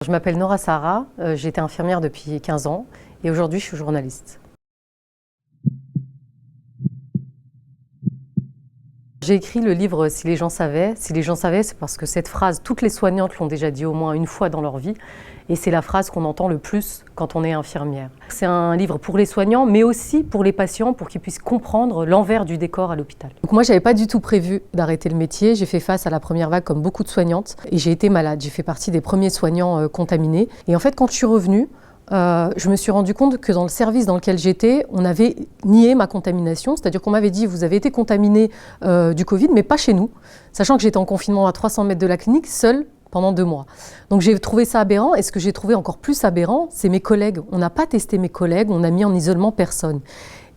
Je m'appelle Nora Sahara, j'ai été infirmière depuis 15 ans et aujourd'hui je suis journaliste. J'ai écrit le livre « Si les gens savaient ». Si les gens savaient, c'est parce que cette phrase, toutes les soignantes l'ont déjà dit au moins une fois dans leur vie et c'est la phrase qu'on entend le plus quand on est infirmière. C'est un livre pour les soignants mais aussi pour les patients pour qu'ils puissent comprendre l'envers du décor à l'hôpital. Donc moi, je n'avais pas du tout prévu d'arrêter le métier. J'ai fait face à la première vague comme beaucoup de soignantes et j'ai été malade. J'ai fait partie des premiers soignants contaminés. Et en fait, quand je suis revenue, je me suis rendu compte que dans le service dans lequel j'étais, on avait nié ma contamination, c'est-à-dire qu'on m'avait dit « vous avez été contaminé du Covid, mais pas chez nous », sachant que j'étais en confinement à 300 mètres de la clinique, seule, pendant 2 mois. Donc j'ai trouvé ça aberrant, et ce que j'ai trouvé encore plus aberrant, c'est mes collègues. On n'a pas testé mes collègues, on n'a mis en isolement personne.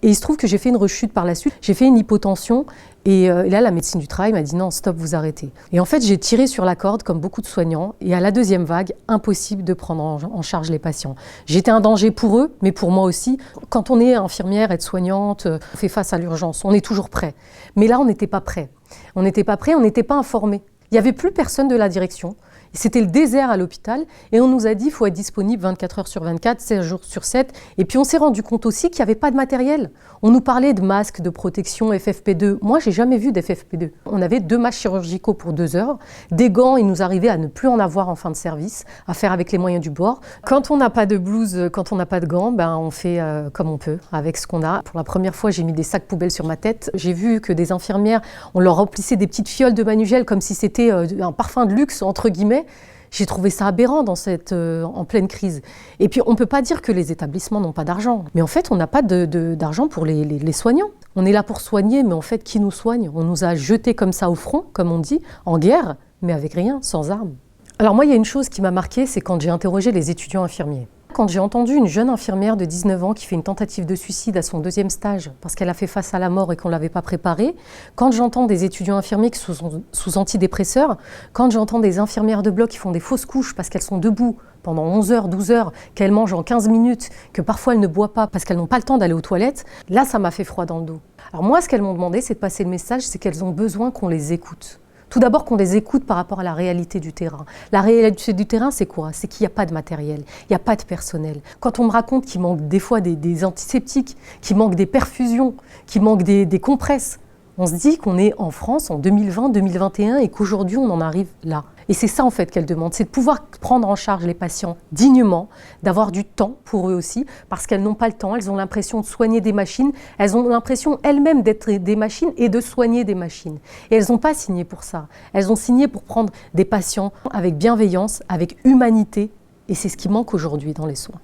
Et il se trouve que j'ai fait une rechute par la suite, j'ai fait une hypotension, et là la médecine du travail m'a dit non, stop, vous arrêtez. Et en fait j'ai tiré sur la corde comme beaucoup de soignants, et à la deuxième vague, impossible de prendre en charge les patients. J'étais un danger pour eux, mais pour moi aussi. Quand on est infirmière, aide-soignante, on fait face à l'urgence, on est toujours prêt. Mais là on n'était pas prêt. On n'était pas prêt, on n'était pas informé. Il n'y avait plus personne de la direction. C'était le désert à l'hôpital et on nous a dit qu'il faut être disponible 24 heures sur 24, 16 jours sur 7. Et puis on s'est rendu compte aussi qu'il n'y avait pas de matériel. On nous parlait de masques, de protection, FFP2. Moi, j'ai jamais vu d'FFP2. On avait 2 masques chirurgicaux pour 2 heures. Des gants, il nous arrivait à ne plus en avoir en fin de service, à faire avec les moyens du bord. Quand on n'a pas de blouse, quand on n'a pas de gants, ben on fait comme on peut, avec ce qu'on a. Pour la première fois, j'ai mis des sacs poubelles sur ma tête. J'ai vu que des infirmières, on leur remplissait des petites fioles de Manugel comme si c'était un parfum de luxe, entre guillemets. J'ai trouvé ça aberrant en pleine crise. Et puis, on ne peut pas dire que les établissements n'ont pas d'argent. Mais en fait, on n'a pas d'argent pour les soignants. On est là pour soigner, mais en fait, qui nous soigne? On nous a jetés comme ça au front, comme on dit, en guerre, mais avec rien, sans armes. Alors moi, il y a une chose qui m'a marquée, c'est quand j'ai interrogé les étudiants infirmiers. Quand j'ai entendu une jeune infirmière de 19 ans qui fait une tentative de suicide à son 2e stage parce qu'elle a fait face à la mort et qu'on ne l'avait pas préparée, quand j'entends des étudiants infirmiers qui sont sous antidépresseurs, quand j'entends des infirmières de bloc qui font des fausses couches parce qu'elles sont debout pendant 11 heures, 12 heures, qu'elles mangent en 15 minutes, que parfois elles ne boivent pas parce qu'elles n'ont pas le temps d'aller aux toilettes, là ça m'a fait froid dans le dos. Alors moi, ce qu'elles m'ont demandé, c'est de passer le message, c'est qu'elles ont besoin qu'on les écoute. Tout d'abord qu'on les écoute par rapport à la réalité du terrain. La réalité du terrain, c'est quoi? C'est qu'il n'y a pas de matériel, il n'y a pas de personnel. Quand on me raconte qu'il manque des fois des antiseptiques, qu'il manque des perfusions, qu'il manque des compresses, on se dit qu'on est en France en 2020-2021 et qu'aujourd'hui on en arrive là. Et c'est ça en fait qu'elle demande, c'est de pouvoir prendre en charge les patients dignement, d'avoir du temps pour eux aussi, parce qu'elles n'ont pas le temps, elles ont l'impression de soigner des machines, elles ont l'impression elles-mêmes d'être des machines et de soigner des machines. Et elles n'ont pas signé pour ça, elles ont signé pour prendre des patients avec bienveillance, avec humanité, et c'est ce qui manque aujourd'hui dans les soins.